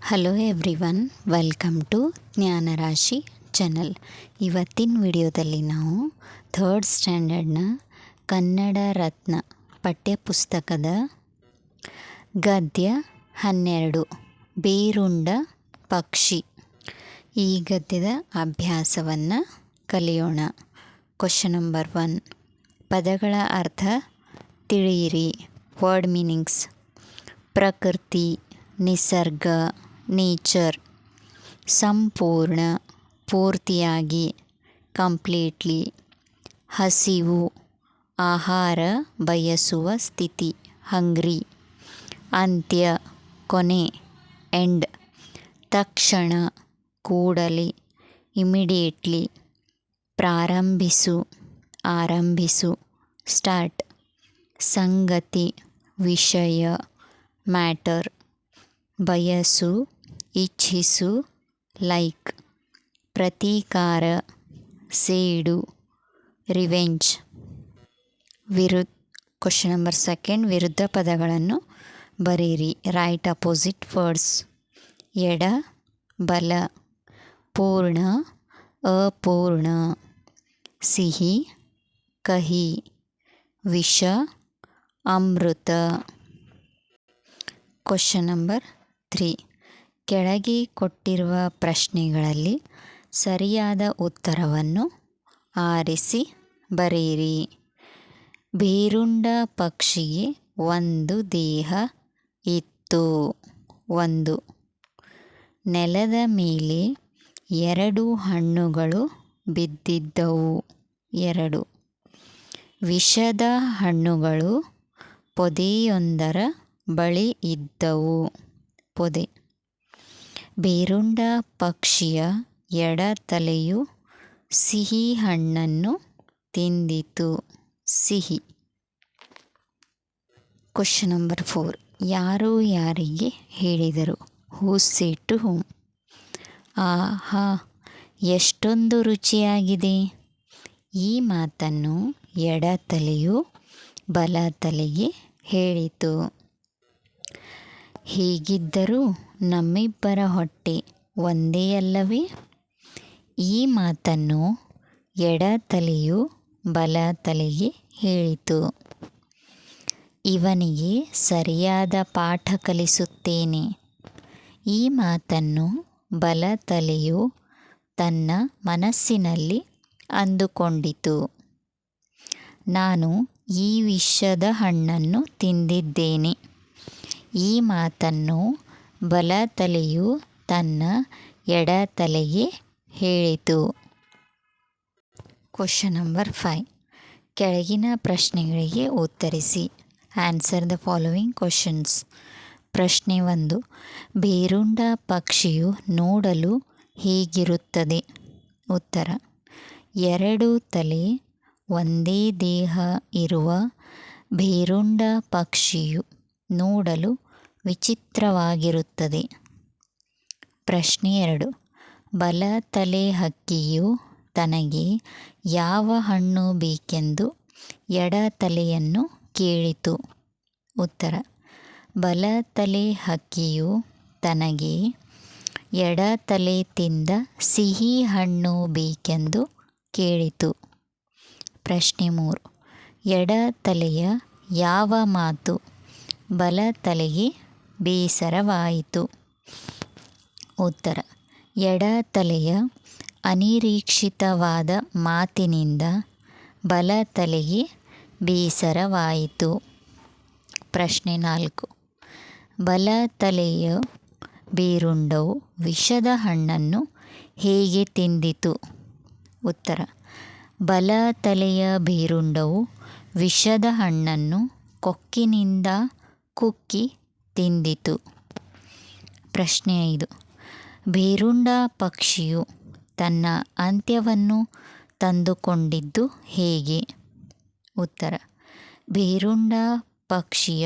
Hello everyone, welcome to Jnanarashi channel. ಇವತ್ತಿನ ವಿಡಿಯೋದಲ್ಲಿ ನಾವು ಥರ್ಡ್ ಸ್ಟ್ಯಾಂಡರ್ಡ್ನ ಕನ್ನಡ ರತ್ನ ಪಠ್ಯಪುಸ್ತಕದ ಗದ್ಯ 12 ಬೇರುಂಡ ಪಕ್ಷಿ ಈ ಗದ್ಯದ ಅಭ್ಯಾಸವನ್ನು ಕಲಿಯೋಣ. ಕ್ವಶನ್ ನಂಬರ್ 1, ಪದಗಳ ಅರ್ಥ ತಿಳಿಯಿರಿ. ವರ್ಡ್ ಮೀನಿಂಗ್ಸ್: ಪ್ರಕೃತಿ, ನಿಸರ್ಗ, ನೇಚರ್. ಸಂಪೂರ್ಣ, ಪೂರ್ತಿಯಾಗಿ, ಕಂಪ್ಲೀಟ್ಲಿ. ಹಸಿವು, ಆಹಾರ ಬಯಸುವ ಸ್ಥಿತಿ, ಹಂಗ್ರಿ. ಅಂತ್ಯ, ಕೊನೆ, ಎಂಡ್. ತಕ್ಷಣ, ಕೂಡಲೇ, ಇಮಿಡಿಯೇಟ್ಲಿ. ಪ್ರಾರಂಭಿಸು, ಆರಂಭಿಸು, ಸ್ಟಾರ್ಟ್. ಸಂಗತಿ, ವಿಷಯ, ಮ್ಯಾಟರ್. ಬಯಸು, ಇಚ್ಛಿಸು, ಲೈಕ್. ಪ್ರತೀಕಾರ, ಸೇಡು, ರಿವೆಂಜ್. ಕ್ವಶನ್ ನಂಬರ್ 2, ವಿರುದ್ಧ ಪದಗಳನ್ನು ಬರೀರಿ. Right opposite words. ಎಡ, ಬಲ. ಪೂರ್ಣ, ಅಪೂರ್ಣ. ಸಿಹಿ, ಕಹಿ. ವಿಷ, ಅಮೃತ. ಕ್ವಶನ್ ನಂಬರ್ 3, ಕೆಳಗೆ ಕೊಟ್ಟಿರುವ ಪ್ರಶ್ನೆಗಳಲ್ಲಿ ಸರಿಯಾದ ಉತ್ತರವನ್ನು ಆರಿಸಿ ಬರೆಯಿರಿ. ಬೇರುಂಡ ಪಕ್ಷಿಗೆ ಒಂದು ದೇಹ ಇತ್ತು. 1. ನೆಲದ ಮೇಲೆ 2 ಹಣ್ಣುಗಳು ಬಿದ್ದಿದ್ದವು. 2. ವಿಷದ ಹಣ್ಣುಗಳು ಪೊದೆಯೊಂದರ ಬಳಿ ಇದ್ದವು. ಪೊದೆ. ಬೇರುಂಡ ಪಕ್ಷಿಯ ಎಡ ತಲೆಯು ಸಿಹಿ ಹಣ್ಣನ್ನು ತಿಂದಿತು. ಸಿಹಿ. ಕ್ವಶನ್ ನಂಬರ್ 4, ಯಾರು ಯಾರಿಗೆ ಹೇಳಿದರು? Who said to whom? ಆಹಾ, ಎಷ್ಟೊಂದು ರುಚಿಯಾಗಿದೆ. ಈ ಮಾತನ್ನು ಎಡ ತಲೆಯು ಬಲ ತಲೆಗೆ ಹೇಳಿತು. ಹೀಗಿದ್ದರೂ ನಮ್ಮಿಬ್ಬರ ಹೊಟ್ಟೆ ಒಂದೇ ಅಲ್ಲವೇ? ಈ ಮಾತನ್ನು ಎಡ ತಲೆಯು ಬಲ ತಲೆಗೆ ಹೇಳಿತು. ಇವನಿಗೆ ಸರಿಯಾದ ಪಾಠ ಕಲಿಸುತ್ತೇನೆ. ಈ ಮಾತನ್ನು ಬಲ ತಲೆಯು ತನ್ನ ಮನಸ್ಸಿನಲ್ಲಿ ಅಂದುಕೊಂಡಿತು. ನಾನು ಈ ವಿಷದ ಹಣ್ಣನ್ನು ತಿಂದಿದ್ದೇನೆ. ಈ ಮಾತನ್ನು ಬಲ ತಲೆಯು ತನ್ನ ಎಡ ತಲೆಗೆ ಹೇಳಿತು. ಕ್ವಶನ್ ನಂಬರ್ 5, ಕೆಳಗಿನ ಪ್ರಶ್ನೆಗಳಿಗೆ ಉತ್ತರಿಸಿ. Answer the following questions. ಪ್ರಶ್ನೆ 1, ಬೇರುಂಡ ಪಕ್ಷಿಯು ನೋಡಲು ಹೇಗಿರುತ್ತದೆ? ಉತ್ತರ: 2 ತಲೆ, ಒಂದೇ ದೇಹ ಇರುವ ಬೇರುಂಡ ಪಕ್ಷಿಯು ನೋಡಲು ವಿಚಿತ್ರವಾಗಿರುತ್ತದೆ. ಪ್ರಶ್ನೆ 2, ಬಲ ತಲೆ ಹಕ್ಕಿಯು ತನಗೆ ಯಾವ ಹಣ್ಣು ಬೇಕೆಂದು ಎಡ ತಲೆಯನ್ನು ಕೇಳಿತು? ಉತ್ತರ: ಬಲ ತಲೆ ಹಕ್ಕಿಯು ತನಗೆ ಎಡ ತಲೆ ತಿಂದ ಸಿಹಿ ಹಣ್ಣು ಬೇಕೆಂದು ಕೇಳಿತು. ಪ್ರಶ್ನೆ 3, ಎಡ ತಲೆಯ ಯಾವ ಮಾತು ಬಲ ತಲೆಗೆ ಬೇಸರವಾಯಿತು? ಉತ್ತರ: ಎಡ ತಲೆಯ ಅನಿರೀಕ್ಷಿತವಾದ ಮಾತಿನಿಂದ ಬಲ ತಲೆಗೆ ಬೇಸರವಾಯಿತು. ಪ್ರಶ್ನೆ 4, ಬಲ ತಲೆಯ ಬೇರುಂಡವು ವಿಷದ ಹಣ್ಣನ್ನು ಹೇಗೆ ತಿಂದಿತು? ಉತ್ತರ: ಬಲ ತಲೆಯ ಬೇರುಂಡವು ವಿಷದ ಹಣ್ಣನ್ನು ಕೊಕ್ಕಿನಿಂದ ಕುಕ್ಕಿ ತಿಂದಿತು. ಪ್ರಶ್ನೆ 5, ಬೇರುಂಡ ಪಕ್ಷಿಯು ತನ್ನ ಅಂತ್ಯವನ್ನು ತಂದುಕೊಂಡಿದ್ದು ಹೇಗೆ? ಉತ್ತರ: ಬೇರುಂಡ ಪಕ್ಷಿಯ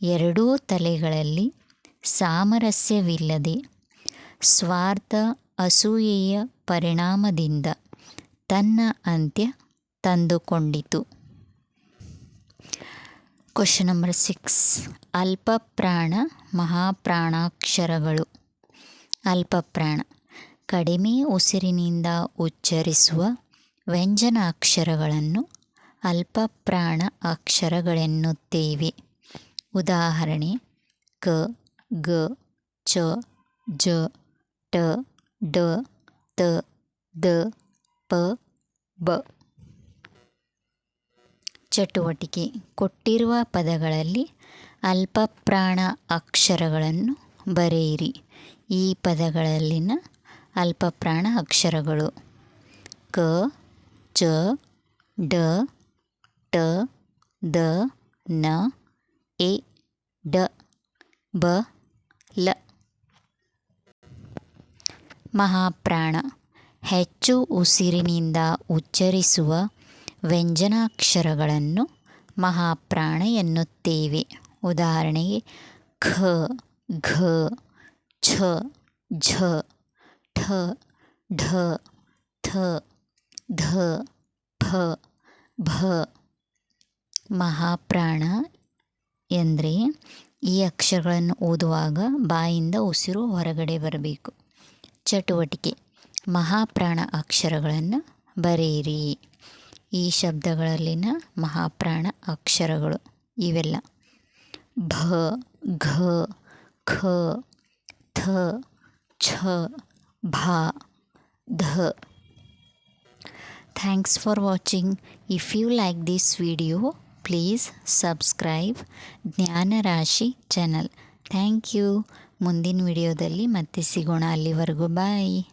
2 ತಲೆಗಳಲ್ಲಿ ಸಾಮರಸ್ಯವಿಲ್ಲದೆ ಸ್ವಾರ್ಥ, ಅಸೂಯೆಯ ಪರಿಣಾಮದಿಂದ ತನ್ನ ಅಂತ್ಯ ತಂದುಕೊಂಡಿತು. ಕ್ವಶನ್ ನಂಬರ್ 6, ಅಲ್ಪ ಪ್ರಾಣ ಮಹಾಪ್ರಾಣಾಕ್ಷರಗಳು. ಅಲ್ಪಪ್ರಾಣ ಕಡಿಮೆ ಉಸಿರಿನಿಂದ ಉಚ್ಚರಿಸುವ ವ್ಯಂಜನಾಕ್ಷರಗಳನ್ನು ಅಲ್ಪಪ್ರಾಣ ಅಕ್ಷರಗಳೆನ್ನುತ್ತೇವೆ. ಉದಾಹರಣೆ ಕ, ಗ, ಚ, ಜ, ಟ, ಡ, ತ, ದ, ಪ, ಬ. ಚಟುವಟಿಕೆ ಕೊಟ್ಟಿರುವ ಪದಗಳಲ್ಲಿ ಅಲ್ಪಪ್ರಾಣ ಅಕ್ಷರಗಳನ್ನು ಬರೆಯಿರಿ. ಈ ಪದಗಳಲ್ಲಿನ ಅಲ್ಪಪ್ರಾಣ ಅಕ್ಷರಗಳು ಕ, ಚ, ಡ, ಟ, ದ, ನ, ಎ, ಡ, ಬ, ಲ. ಮಹಾಪ್ರಾಣ ಹೆಚ್ಚು ಉಸಿರಿನಿಂದ ಉಚ್ಚರಿಸುವ ವ್ಯಂಜನಾಕ್ಷರಗಳನ್ನು ಮಹಾಪ್ರಾಣ ಎನ್ನುತ್ತೇವೆ. ಉದಾಹರಣೆಗೆ ಖ, ಘ, ಛ, ಝ, ಠ, ಢ, ಥ, ಧ, ಫ, ಭ. ಮಹಾಪ್ರಾಣ ಎಂದರೆ ಈ ಅಕ್ಷರಗಳನ್ನು ಓದುವಾಗ ಬಾಯಿಂದ ಉಸಿರು ಹೊರಗಡೆ ಬರಬೇಕು. ಚಟುವಟಿಕೆ ಮಹಾಪ್ರಾಣ ಅಕ್ಷರಗಳನ್ನು ಬರೆಯಿರಿ. ಈ ಶಬ್ದಗಳಲ್ಲಿನ ಮಹಾಪ್ರಾಣ ಅಕ್ಷರಗಳು ಇವೆಲ್ಲ ಭ, ಘ, ಖ, ಥ, ಛ, ಭ, ಧ. Thanks for watching. If you like this video, please subscribe Jnanarashi channel. Thank you. ಮುಂದಿನ ವಿಡಿಯೋದಲ್ಲಿ ಮತ್ತೆ ಸಿಗೋಣ. ಅಲ್ಲಿವರೆಗೂ ಬಾಯ್.